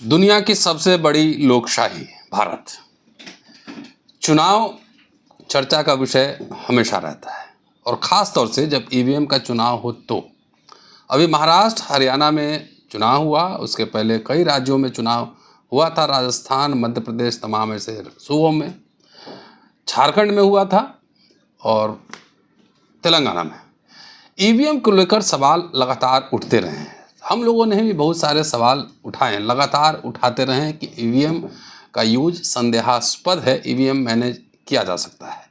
दुनिया की सबसे बड़ी लोकशाही भारत। चुनाव चर्चा का विषय हमेशा रहता है और ख़ास तौर से जब ईवीएम का चुनाव हो तो। अभी महाराष्ट्र हरियाणा में चुनाव हुआ, उसके पहले कई राज्यों में चुनाव हुआ था, राजस्थान, मध्य प्रदेश, तमाम ऐसे सूबों में, झारखंड में हुआ था और तेलंगाना में। ईवीएम को लेकर सवाल लगातार उठते रहे हैं। हम लोगों ने भी बहुत सारे सवाल उठाए, लगातार उठाते रहे हैं कि ईवीएम का यूज संदेहास्पद है, ईवीएम मैनेज किया जा सकता है।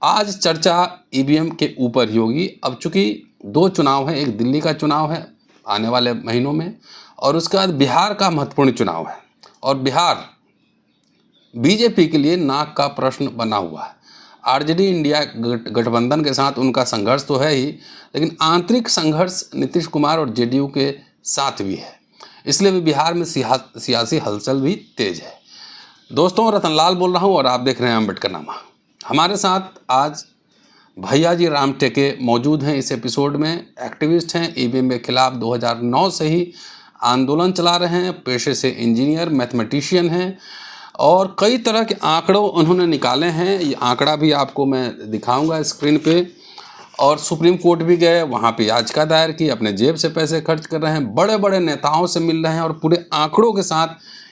आज चर्चा ईवीएम के ऊपर ही होगी। अब चूंकि दो चुनाव हैं, एक दिल्ली का चुनाव है आने वाले महीनों में और उसके बाद बिहार का महत्वपूर्ण चुनाव है और बिहार बीजेपी के लिए नाक का प्रश्न बना हुआ है। आरजेडी इंडिया गठबंधन के साथ उनका संघर्ष तो है ही, लेकिन आंतरिक संघर्ष नीतीश कुमार और जेडीयू के साथ भी है, इसलिए भी बिहार में सियासी हलचल भी तेज है। दोस्तों, रतनलाल बोल रहा हूँ और आप देख रहे हैं अम्बेडकरनामा। हमारे साथ आज भैया जी राम टेके मौजूद हैं। इस एपिसोड में एक्टिविस्ट हैं, ईवीएम के खिलाफ 2009 से ही आंदोलन चला रहे हैं, पेशे से इंजीनियर मैथमेटिशियन हैं और कई तरह के आंकड़ों उन्होंने निकाले हैं। ये आंकड़ा भी आपको मैं दिखाऊंगा स्क्रीन पे। और सुप्रीम कोर्ट भी गए, वहाँ पे याचिका दायर की, अपने जेब से पैसे खर्च कर रहे हैं, बड़े बड़े नेताओं से मिल रहे हैं और पूरे आंकड़ों के साथ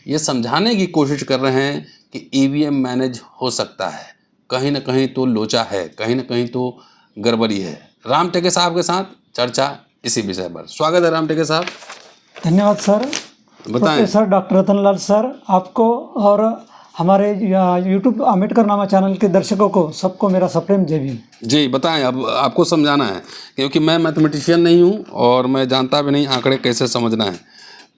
ये समझाने की कोशिश कर रहे हैं कि ईवीएम मैनेज हो सकता है। कहीं ना कहीं तो लोचा है, कहीं ना कहीं तो गड़बड़ी है। राम टेके साहब के साथ चर्चा इसी विषय पर। स्वागत है राम टेके साहब। धन्यवाद सर। बताएं। प्रोफेसर डॉक्टर रतनलाल सर, आपको और हमारे यूट्यूब अम्बेडकरनामा चैनल के दर्शकों को सबको मेरा सप्रेम जय भीम। जी बताएं, अब आपको समझाना है क्योंकि मैं मैथमेटिशियन नहीं हूं और मैं जानता भी नहीं आंकड़े कैसे समझना है।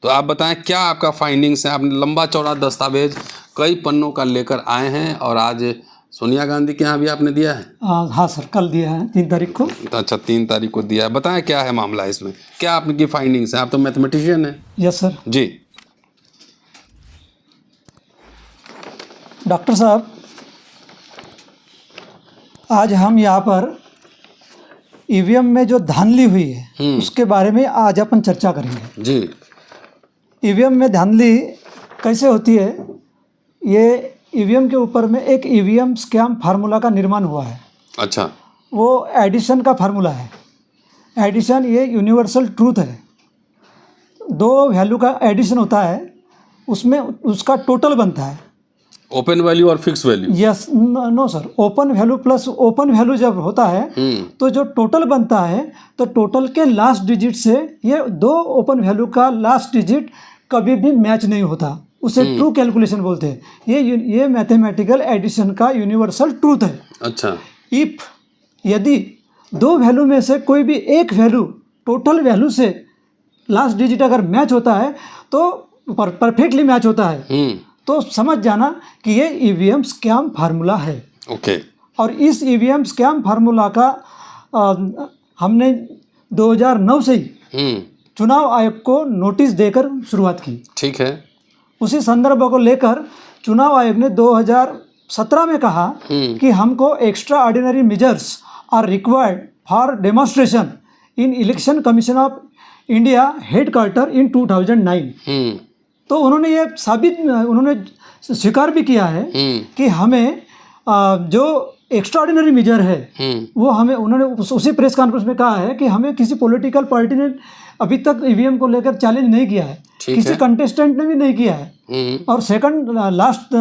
तो आप बताएं क्या आपका फाइंडिंग्स है। आपने लंबा चौड़ा दस्तावेज कई पन्नों का लेकर आए हैं और आज सोनिया गांधी के यहाँ भी आपने दिया है। हाँ सर, कल दिया है 3 तारीख को। अच्छा, 3 तारीख को दिया है। बताएं क्या है मामला इसमें, क्या आपकी फाइंडिंग्स हैं। आप तो मैथमेटिशियन हैं। Yes sir. जी डॉक्टर साहब, आज हम यहाँ पर ईवीएम में जो धांधली हुई है उसके बारे में आज अपन चर्चा करेंगे। जी। ईवीएम में धांधली कैसे होती है, ये ईवीएम के ऊपर में एक ईवीएम स्कैम फार्मूला का निर्माण हुआ है। अच्छा। वो एडिशन का फार्मूला है। एडिशन ये यूनिवर्सल ट्रूथ है। 2 वैल्यू का एडिशन होता है, उसमें उसका टोटल बनता है। ओपन वैल्यू और fix value. Yes, no sir, open value plus open value जब होता है तो जो टोटल बनता है तो टोटल के लास्ट डिजिट से ये 2 ओपन वैल्यू का लास्ट डिजिट कभी भी मैच नहीं होता, उसे ट्रू कैलकुलेशन बोलते हैं। ये मैथमेटिकल एडिशन का यूनिवर्सल ट्रूथ है। अच्छा। इफ यदि 2 वैल्यू में से कोई भी एक वैल्यू टोटल वैल्यू से लास्ट डिजिट अगर मैच होता है तो परफेक्टली मैच होता है, तो समझ जाना कि ये ईवीएम स्कैम फार्मूला है। ओके। और इस ईवीएम स्कैम फार्मूला का हमने 2009 से ही चुनाव आयोग को नोटिस देकर शुरुआत की। ठीक है। उसी संदर्भ को लेकर चुनाव आयोग ने 2017 में कहा कि हमको extraordinary measures are required for demonstration in election commission of India headquarter in 2009। तो उन्होंने ये उन्होंने स्वीकार भी किया है कि हमें जो एक्स्ट्रा ऑर्डिनरी मेजर है वो हमें, उन्होंने उसी प्रेस कॉन्फ्रेंस में कहा है कि हमें किसी पॉलिटिकल पार्टी ने अभी तक ईवीएम को लेकर चैलेंज नहीं किया है, किसी कंटेस्टेंट ने भी नहीं किया है। और सेकंड लास्ट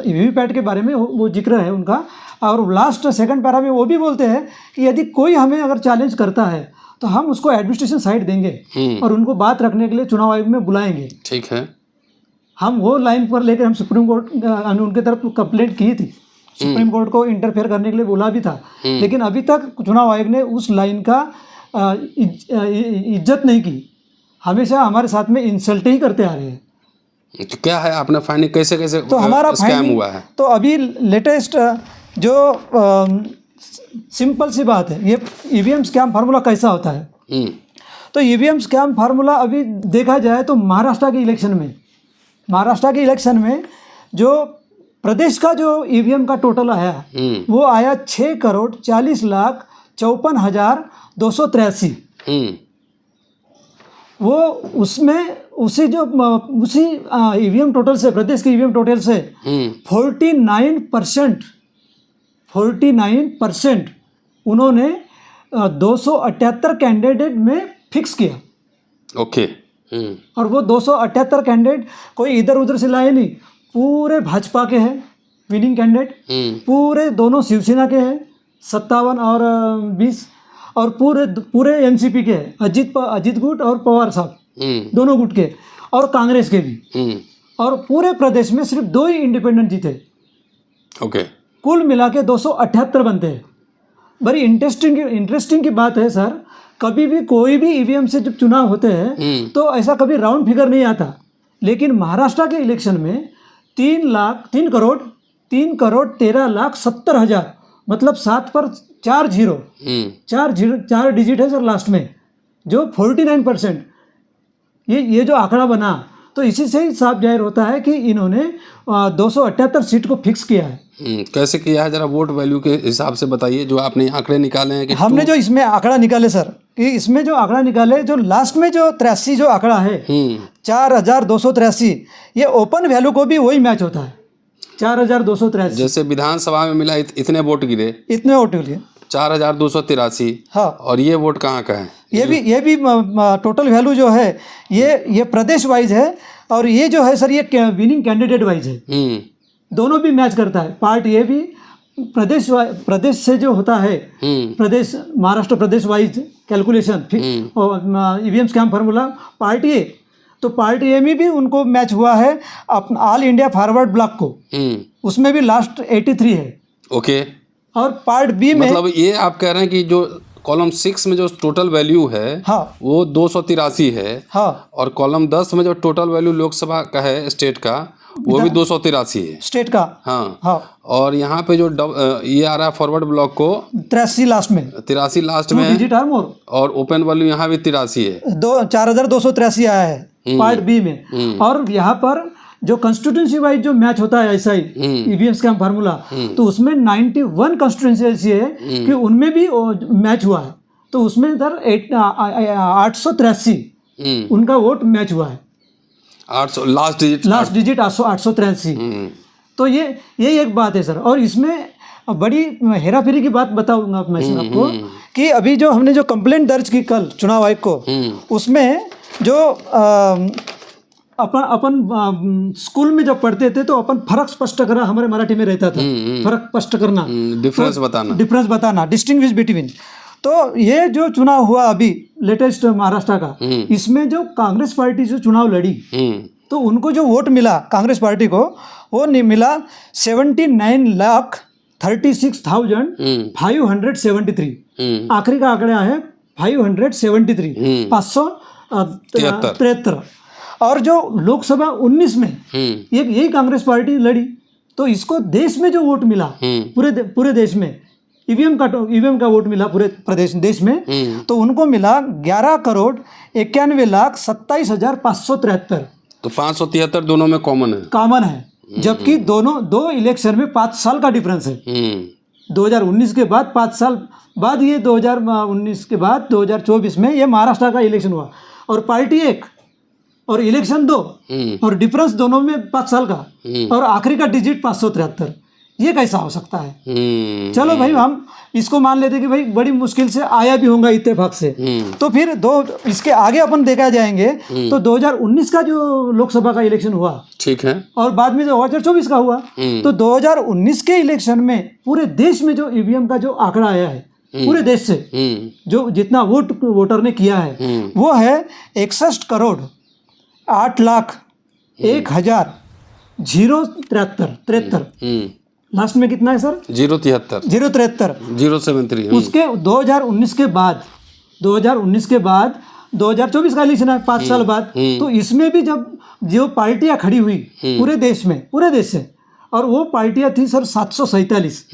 वीवीपैट के बारे में वो जिक्र है उनका, और लास्ट सेकंड पैरा में वो भी बोलते हैं कि यदि कोई हमें अगर चैलेंज करता है तो हम उसको एडमिनिस्ट्रेशन साइड देंगे और उनको बात रखने के लिए चुनाव आयोग में बुलाएंगे। ठीक है। हम वो लाइन पर लेकर हम सुप्रीम कोर्ट उनके तरफ कंप्लेंट की थी, सुप्रीम कोर्ट को इंटरफेयर करने के लिए बोला भी था, लेकिन अभी तक चुनाव आयोग ने उस लाइन का इज्जत नहीं की, हमेशा हमारे साथ में इंसल्ट ही करते आ रहे हैं। तो क्या है आपने फाइंडिंग, कैसे कैसे तो हमारा स्कैम हुआ है? तो अभी लेटेस्ट जो सिंपल सी बात है, ये ईवीएम स्कैम फार्मूला कैसा होता है। तो ईवीएम स्कैम फार्मूला अभी देखा जाए तो महाराष्ट्र के इलेक्शन में जो प्रदेश का जो ईवीएम का टोटल आया वो आया 6,40,54,283। वो उसमें उसी ईवीएम टोटल से, प्रदेश के ईवीएम टोटल से 49% उन्होंने 278 कैंडिडेट में फिक्स किया। ओके। और वो 278 कैंडिडेट कोई इधर उधर से लाए नहीं, पूरे भाजपा के हैं विनिंग कैंडिडेट, पूरे दोनों शिवसेना के हैं 57 और 20, और पूरे एनसीपी के हैं, अजीत गुट और पवार साहब दोनों गुट के, और कांग्रेस के भी। और पूरे प्रदेश में सिर्फ 2 ही इंडिपेंडेंट जीते। ओके। कुल मिला के 278 बनते हैं। बड़ी इंटरेस्टिंग की बात है सर, कभी भी कोई भी ईवीएम से जब चुनाव होते हैं तो ऐसा कभी राउंड फिगर नहीं आता, लेकिन महाराष्ट्र के इलेक्शन में 3 करोड़ 13,70,000, मतलब 7 पर 4 डिजिट है सर लास्ट में, जो 49%। ये जो आंकड़ा बना, तो इसी से ही साफ जाहिर होता है कि इन्होंने 278 सीट को फिक्स किया है। कैसे किया है, जरा वोट वैल्यू के हिसाब से बताइए, जो आपने आंकड़े निकाले हैं कि हमने जो इसमें आंकड़ा निकाले सर, कि इसमें जो आंकड़ा निकाले, जो लास्ट में जो 83 जो आंकड़ा है 4,283, ये ओपन वैल्यू को भी वही मैच होता है 4,283। जैसे विधानसभा में मिला इतने वोट गिरे, इतने वोट गिरे 4,283। हाँ। और ये वोट कहाँ का है? ये भी टोटल वैल्यू जो है ये प्रदेश वाइज है, और ये जो है सर ये विनिंग कैंडिडेट वाइज है। दोनों भी मैच करता है। पार्ट ये भी प्रदेश से जो होता है, प्रदेश महाराष्ट्र प्रदेश वाइज कैलकुलेशन और EVM scam formula part A, तो पार्ट ए में भी उनको मैच हुआ है ऑल इंडिया फॉरवर्ड ब्लॉक को, उसमें भी लास्ट 83 है। ओके। और पार्ट बी में मतलब ये आप कह रहे हैं कि जो कॉलम 6 में जो टोटल वैल्यू है, हाँ, वो 283 है, हाँ, और कॉलम 10 में जो टोटल वैल्यू लोकसभा का है स्टेट का, वो भी 283 है स्टेट का, हाँ, हाँ। और यहाँ पे जो ये आ रहा है फॉरवर्ड ब्लॉक को 83 लास्ट में, 83 लास्ट में डिजिट है, और ओपन वैल्यू यहाँ भी 83 है, 4,283 आया है पार्ट बी में। और यहाँ पर जो कंस्टिट्यूंसी वाइज जो मैच होता है ऐसा ही ईवीएम स्कैम फार्मूला, तो उसमें 91 कंस्टिट्यूंसी ऐसी है कि उनमें भी मैच हुआ है, तो उसमें इधर 883 उनका वोट मैच हुआ है। 800 लास्ट डिजिट 883। तो ये एक बात है सर। और इसमें बड़ी हेरा फेरी की बात बताऊंगा मैं इसमें आपको, कि अभी जो हमने जो कंप्लेंट दर्ज की कल चुनाव आयोग को, उसमें जो अपन स्कूल में जब पढ़ते थे तो अपन फर्क स्पष्ट करना हमारे मराठी में रहता था, फर्क स्पष्ट करना, डिफरेंस बताना, डिस्टिंग्विश बिटवीन। तो ये जो चुनाव हुआ अभी लेटेस्ट महाराष्ट्र का, इसमें जो कांग्रेस पार्टी जो चुनाव लड़ी, तो उनको जो वोट मिला कांग्रेस पार्टी को, वो मिला 79,36,573। आखिरी का आंकड़ा है 573, 573। और जो लोकसभा 19 में यही कांग्रेस पार्टी लड़ी, तो इसको देश में जो वोट मिला पूरे देश में ईवीएम का वोट मिला पूरे देश में, तो उनको मिला 11,91,27,573। तो 573 दोनों में कॉमन है, जबकि दो इलेक्शन में 5 साल का डिफरेंस है। 2019 के बाद 5 साल बाद, ये 2019 के बाद 2024 में ये महाराष्ट्र का इलेक्शन हुआ, और पार्टी एक और इलेक्शन 2, और डिफरेंस दोनों में 5 साल का, और आखिरी का डिजिट 573। ये कैसा हो सकता है? चलो भाई, हम इसको मान लेते कि भाई बड़ी मुश्किल से आया भी होगा इत्तेफाक से। तो फिर इसके आगे अपन देखा जाएंगे, तो 2019 का जो लोकसभा का इलेक्शन हुआ, ठीक है, और बाद में जो 2024 का हुआ, तो 2019 के इलेक्शन में पूरे देश में जो ईवीएम का जो आंकड़ा आया है पूरे देश से, जो जितना वोटर ने किया है, वो है 61,61,000,073। लास्ट में कितना है सर? 073। उसके 2019 के बाद 2024 का इलेक्शन है 5 साल बाद, तो इसमें भी जब जो पार्टियां खड़ी हुई पूरे देश से, और वो पार्टियां थी सर 747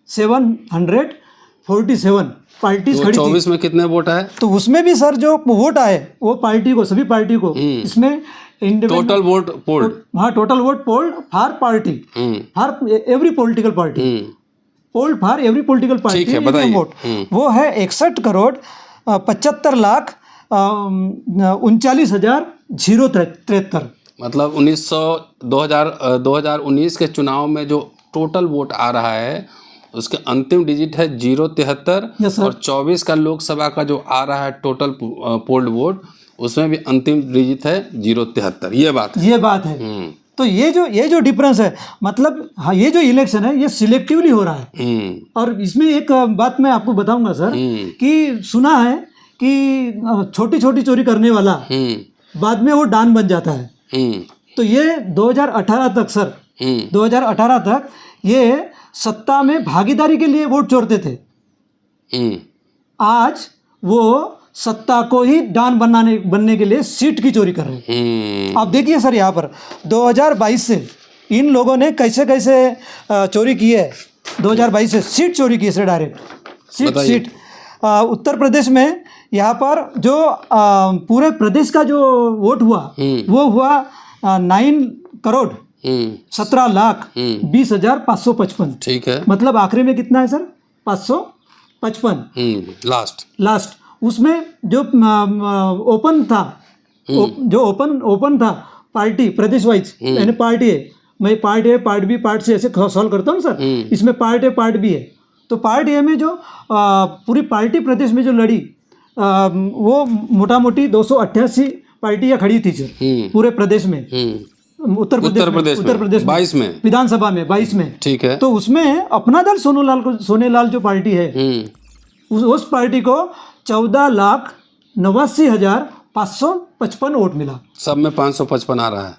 747 पार्टीज खड़ी थी। 24 में कितने वोट आए? तो उसमें भी सर जो वोट आए वो सभी पार्टी को इसमें टोटल वोट पोल्ड, हाँ, total vote polled for party, for every political party, polled for every political party vote, वो है 61,75,39,39,000 0.73। मतलब 2019 के चुनाव में जो टोटल वोट आ रहा है उसके अंतिम डिजिट है 0.73। Yes, sir। और 24 का लोकसभा का जो आ रहा है टोटल पोल्ड वोट उसमें भी अंतिम डिजिट है 0.73। ये बात है। तो ये जो डिफरेंस है, मतलब हाँ, ये जो इलेक्शन है ये सिलेक्टिवली हो रहा है। और इसमें एक बात मैं आपको बताऊंगा सर कि सुना है कि छोटी छोटी चोरी करने वाला बाद में वो डॉन बन जाता है। तो ये 2018 तक सर 2018 तक ये सत्ता में भागीदारी के लिए वोट चोरते थे। आज वो सत्ता को ही डॉन बनने के लिए सीट की चोरी कर रहे हैं। आप देखिए सर यहाँ पर 2022 से इन लोगों ने कैसे कैसे चोरी की है। 2022 से सीट चोरी की है sir, direct seat. Uttar Pradesh में यहाँ पर जो पूरे प्रदेश का जो वोट हुआ वो हुआ 9,17,20,555। ठीक है। मतलब आखिरी में कितना है सर? 555 लास्ट। उसमें जो ओपन था पार्टी प्रदेश वाइज, यानी पार्टी है, मैं part A part B part C ऐसे सॉल्व करता हूँ सर। इसमें पार्ट ए पार्ट बी है। तो पार्ट ए में जो पूरी पार्टी प्रदेश में जो लड़ी वो मोटा मोटी 288 पार्टियां खड़ी थी सर पूरे प्रदेश में। उत्तर प्रदेश 22 में विधानसभा में 22 में। ठीक है। तो उसमें अपना दल सोनेलाल जो पार्टी है उस पार्टी को 14,89,555 वोट मिला। सब में 555 आ रहा है।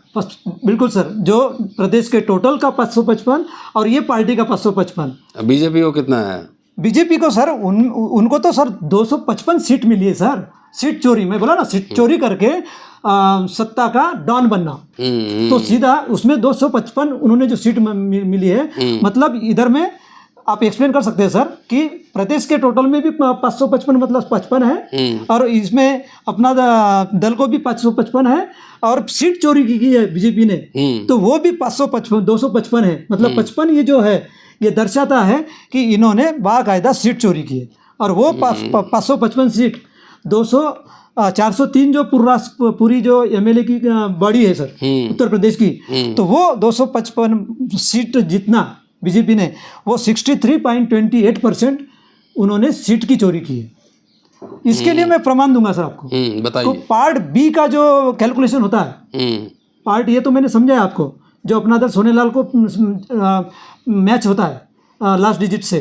बिल्कुल सर, जो प्रदेश के टोटल का 555 और ये पार्टी का 555। बीजेपी को कितना है? बीजेपी को सर उनको तो सर 255 सीट मिली है सर। सीट चोरी, मैं बोला ना, सीट चोरी करके सत्ता का डॉन बनना। तो सीधा उसमें 255 उन्होंने जो सीट मिली है। मतलब इधर में आप एक्सप्लेन कर सकते हैं सर कि प्रदेश के टोटल में भी 555 मतलब 55 है और इसमें अपना दल को भी 555 है और सीट चोरी की है बीजेपी ने, तो वो भी 255 है। मतलब 55 ये जो है ये दर्शाता है कि इन्होंने बाकायदा सीट चोरी की है। और वो 555 सीट 403 जो पूरी जो एमएलए की बॉडी है सर उत्तर प्रदेश की, तो वो 255 सीट जितना बीजेपी ने, वो 63.28% उन्होंने सीट की चोरी की है। इसके लिए मैं प्रमाण दूंगा सर आपको। बताइए। तो पार्ट बी का जो कैलकुलेशन होता है, पार्ट ये तो मैंने समझाया आपको, जो अपना दल सोनेलाल को मैच होता है लास्ट डिजिट से,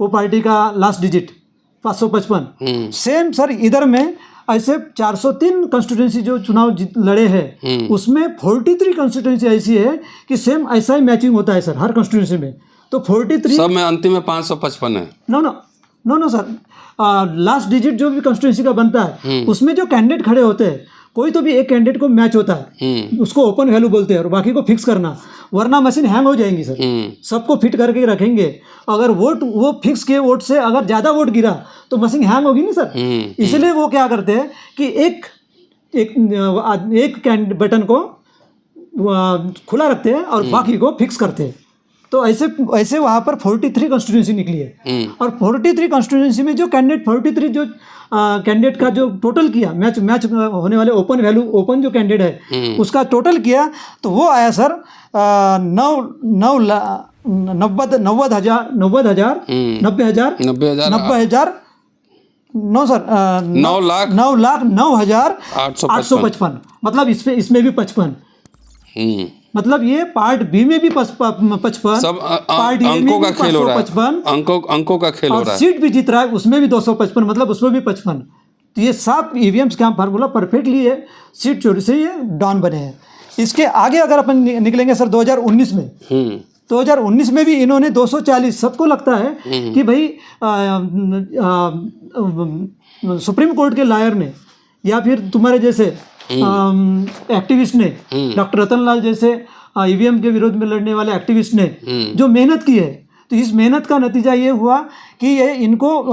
वो पार्टी का लास्ट डिजिट 555। सेम सर इधर में ऐसे 403 कंस्टिट्यूंसी जो चुनाव लड़े हैं उसमें 43 कंस्टिट्यूंसी ऐसी है कि सेम ऐसा ही मैचिंग होता है सर हर कंस्टिट्यूंसी में। तो 43 सब में अंतिम में 555 है। नो सर, लास्ट डिजिट जो भी कंस्टिट्यूंसी का बनता है उसमें जो कैंडिडेट खड़े होते हैं, कोई तो भी एक कैंडिडेट को मैच होता है, उसको ओपन वैल्यू बोलते हैं और बाकी को फिक्स करना, वरना मशीन हैंग हो जाएंगी सर। सबको फिट करके रखेंगे, अगर वोट वो फिक्स के वोट से अगर ज़्यादा वोट गिरा तो मशीन हैंग होगी नहीं सर। इसलिए वो क्या करते हैं कि एक बटन को खुला रखते हैं और बाकी को फिक्स करते हैं। तो ऐसे वहाँ पर 43 कॉन्स्टिट्यूंसी निकली है और 43 कॉन्स्टिट्यूंसी में जो कैंडिडेट 43 जो कैंडिडेट का जो टोटल किया मैच होने वाले ओपन वैल्यू, ओपन जो कैंडिडेट है उसका टोटल किया तो वो आया सर 9,09,9,9,9,855। मतलब इसमें भी 55। मतलब ये पार्ट बी में भी 55, सब पार्ट ए में भी 555, अंकों का खेल हो रहा है। सीट भी जीत रहा है उसमें भी 255, मतलब उसमें भी 55। तो ये सब ईवीएम स्कैम फार्मूला परफेक्टली है, सीट चोरी से ये डॉन बने हैं। इसके आगे अगर अपन निकलेंगे सर 2019 में, 2019 में भी इन्होंने 240, सबको लगता है कि भाई सुप्रीम कोर्ट के लॉयर ने या फिर तुम्हारे जैसे एक्टिविस्ट ने, डॉक्टर रतनलाल जैसे ईवीएम के विरोध में लड़ने वाले एक्टिविस्ट ने जो मेहनत की है, तो इस मेहनत का नतीजा ये हुआ कि ये इनको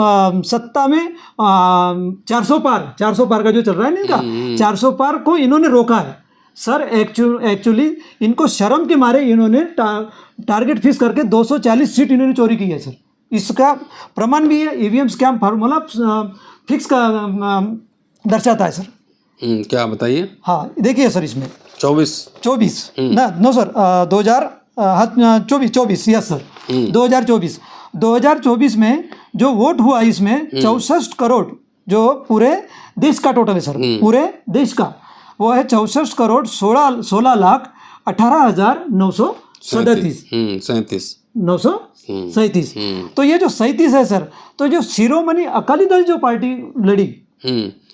सत्ता में 400 पार का जो चल रहा है ना इनका 400 पार को इन्होंने रोका है सर। एक्चुअली इनको शर्म के मारे इन्होंने टारगेट फिक्स करके 240 सीट इन्होंने चोरी की है सर। इसका प्रमाण भी है, ईवीएम स्कैम फार्मूला फिक्स का दर्शाता है सर। क्या बताइए। हाँ देखिए सर, इसमें 24 ना नो सर, 24 यस सर, 2024 में जो वोट हुआ इसमें 64 करोड़, जो पूरे देश का टोटल है सर, पूरे देश का वो है 64 करोड़ 16 लाख 18,937 937। तो ये जो 37 है सर, तो जो शिरोमणि अकाली दल जो पार्टी लड़ी,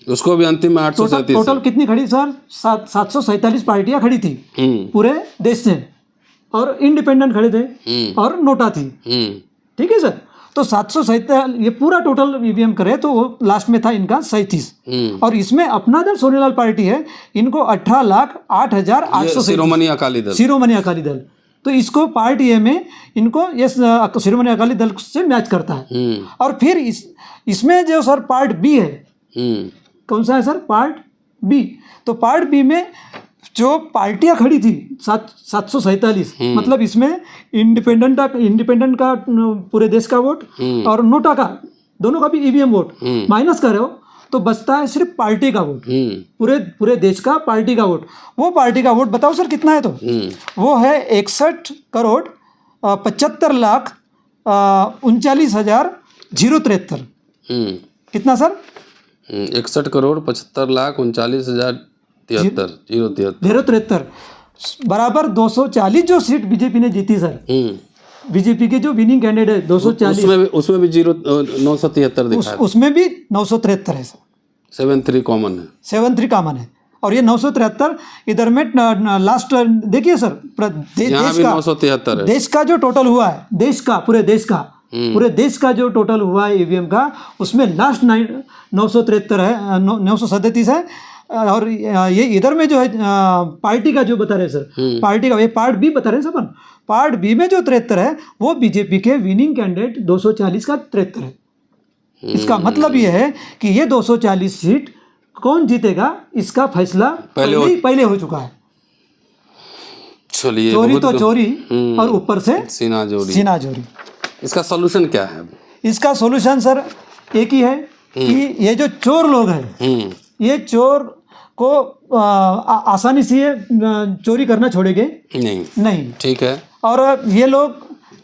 उसको भी अंतिम में 837 टोटल कितनी खड़ी सर, 747 पार्टियां खड़ी थी पूरे देश से, और इंडिपेंडेंट खड़े थे और नोटा थी। ठीक है सर, तो 747 ये पूरा टोटल ईवीएम करे तो वो लास्ट में था इनका 37, और इसमें अपना दल सोनेलाल पार्टी है, इनको 18,08,800 शिरोमणि अकाली दल। तो इसको पार्ट ए में इनको ये शिरोमणि अकाली दल से मैच करता है। और फिर इसमें जो सर पार्ट बी है, कौन सा है सर, पार्ट बी। तो पार्ट बी में जो पार्टियां खड़ी थी 747, मतलब इसमें इंडिपेंडेंट का पूरे देश का वोट और नोटा का, दोनों का भी ईवीएम वोट माइनस कर रहे हो, तो बचता है सिर्फ पार्टी का वोट, पूरे देश का पार्टी का वोट। वो पार्टी का वोट बताओ सर कितना है, तो वो है 61 करोड़ 75 लाख 39,073। कितना सर, 61 करोड़ 75 लाख 39,073 बराबर 240 जो सीट बीजेपी ने जीती सर। बीजेपी के जो विनिंग कैंडिडेट है 240, उसमें भी 973 दिखा है, उसमें भी 973 है सर, 73 कॉमन है, 73 कॉमन है, और ये 973 इधर में लास्ट देखिए सर, देश का जो टोटल हुआ है, देश का पूरे देश का जो टोटल हुआ है ईवीएम का, उसमें लास्ट 973 है, 937 है, और ये इधर में जो है पार्टी का जो बता रहे सर, पार्टी का ये पार्ट बी बता रहे हैं सब, पार्ट बी में जो 73 है वो बीजेपी के विनिंग कैंडिडेट 240 का 73 है। इसका मतलब ये है कि ये 240 सीट कौन जीतेगा इसका फैसला पहले हो चुका है। चलिए, चोरी तो चोरी और ऊपर से सीना जोरी। इसका सॉल्यूशन क्या है? इसका सॉल्यूशन सर एक ही है कि ये जो चोर लोग हैं, ये चोर को आसानी से ये चोरी करना छोड़ेंगे नहीं। ठीक है। और ये लोग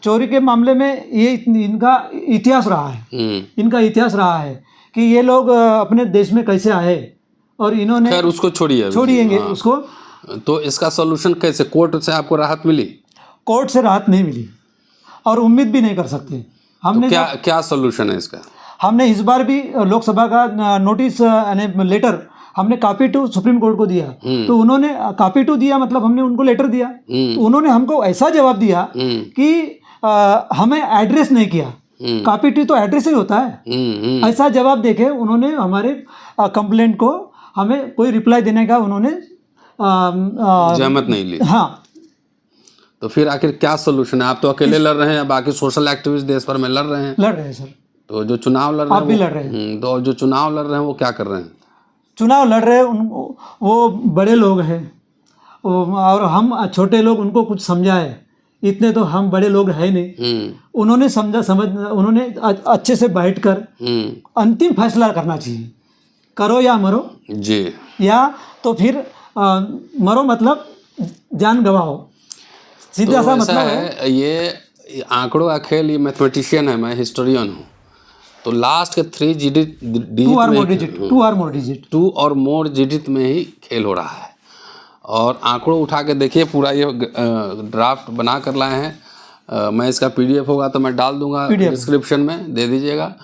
चोरी के मामले में ये इनका इतिहास रहा है, कि ये लोग अपने देश में कैसे आए, और इन्होंने खैर उसको छोड़िएंगे उसको। तो इसका सॉल्यूशन कैसे? कोर्ट से आपको राहत मिली? कोर्ट से राहत नहीं मिली और उम्मीद भी नहीं कर सकते हमने। तो क्या सॉल्यूशन है इसका? हमने इस बार भी लोकसभा का नोटिस यानी लेटर हमने कॉपी टू सुप्रीम कोर्ट को दिया, तो उन्होंने कॉपी टू दिया, मतलब हमने उनको लेटर दिया, तो उन्होंने हमको ऐसा जवाब दिया कि हमें एड्रेस नहीं किया। कॉपी टू तो एड्रेस ही होता है। ऐसा जवाब देके उन्होंने हमारे कंप्लेंट को हमें कोई रिप्लाई देने का उन्होंने जहमत नहीं ली। हाँ, तो फिर आखिर क्या सोल्यूशन है? आप तो अकेले लड़ रहे हैं, बाकी सोशल एक्टिविस्ट देश भर में लड़ रहे हैं सर। तो जो चुनाव लड़ रहे हैं, आप भी लड़ रहे हैं। तो जो चुनाव लड़ रहे हैं वो क्या कर रहे हैं? चुनाव लड़ रहे हैं वो बड़े लोग हैं, और हम छोटे लोग उनको कुछ समझाए, इतने तो हम बड़े लोग हैं नहीं। उन्होंने अच्छे से बैठकर अंतिम फैसला करना चाहिए, करो या मरो जी, या तो फिर मरो मतलब जान गवाओ, सीधा सा मतलब है। ये आंकड़ों का खेल, ये मैथमेटिशियन है, मैं हिस्टोरियन हूँ। तो लास्ट के 3 डिजिट 2 और मोर डिजिट में ही खेल हो रहा है। और आंकड़ों उठा के देखिए, पूरा ये ड्राफ्ट बना कर लाए हैं। मैं इसका PDF होगा तो मैं डाल दूंगा डिस्क्रिप्शन में, दे दीजिएगा।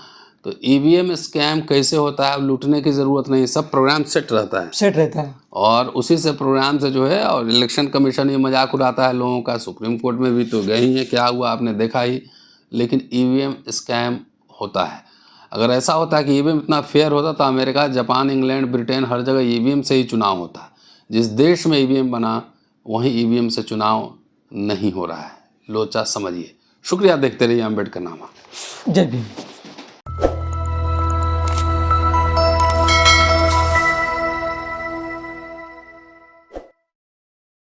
तो EVM स्कैम कैसे होता है, अब लूटने की ज़रूरत नहीं, सब प्रोग्राम सेट रहता है और उसी से प्रोग्राम से जो है, और इलेक्शन कमीशन ये मजाक उड़ाता है लोगों का। सुप्रीम कोर्ट में भी तो गए ही है, क्या हुआ आपने देखा ही। लेकिन EVM स्कैम होता है। अगर ऐसा होता है कि EVM इतना फेयर होता तो अमेरिका, जापान, इंग्लैंड, ब्रिटेन, हर जगह EVM से ही चुनाव होता। जिस देश में EVM बना वहीं EVM से चुनाव नहीं हो रहा है। लोचा समझिए। शुक्रिया, देखते रहिए अम्बेडकर नामा। जय भीम।